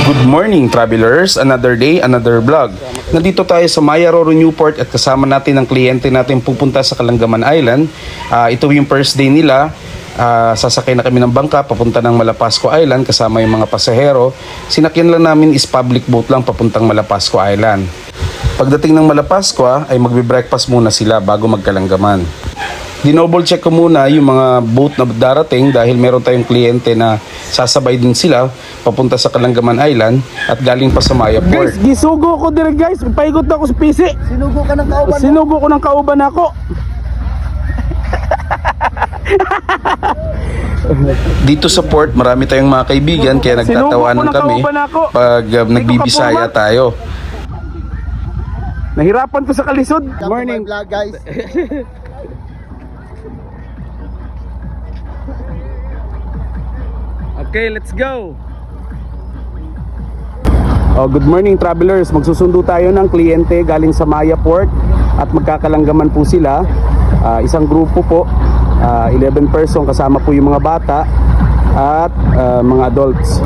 Good morning travelers, another day, another vlog. Nandito tayo sa Maya Roro Newport at kasama natin ang kliyente natin pupunta sa Kalangaman Island. Ito yung first day nila. Sasakay na kami ng bangka papunta ng Malapasco Island kasama yung mga pasahero. Sinakyan lang namin is public boat lang papuntang Malapasco Island. Pagdating ng Malapasco ay magbe-breakfast muna sila bago magkalanggaman. Dinoble check ko muna yung mga boat na darating dahil meron tayong kliyente na sasabay din sila papunta sa Kalangaman Island at galing pa sa Maya Port. Guys, gisugo ko dire guys. Paikot ako sa PC. Sinugo ka ng kauban. Sinugo ko ng kauban ako. Dito sa port, marami tayong mga kaibigan kaya nagtatawanan kami pag nagbibisaya tayo. Nahirapan ko sa kalisod. Morning. Vlog guys. Okay, let's go. Good morning travelers. Magsusundo tayo ng kliyente galing sa Maya Port at magkakalanggaman po sila. Isang grupo po, 11 person kasama po yung mga bata at mga adults.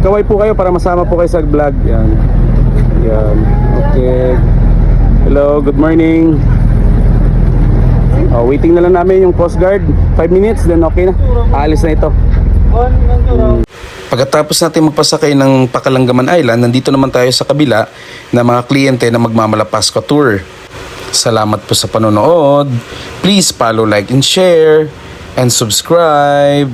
Kaway po kayo para masama po kayo sa vlog. Yan. Yan. Okay. Hello, good morning. Waiting na lang namin yung Coast Guard. 5 minutes, then okay na. Aalis na ito. Pagkatapos natin magpasakay ng Kalangaman Island, nandito naman tayo sa kabila na mga kliyente na magmamalapasco tour. Salamat po sa panonood. Please follow, like, and share, and subscribe.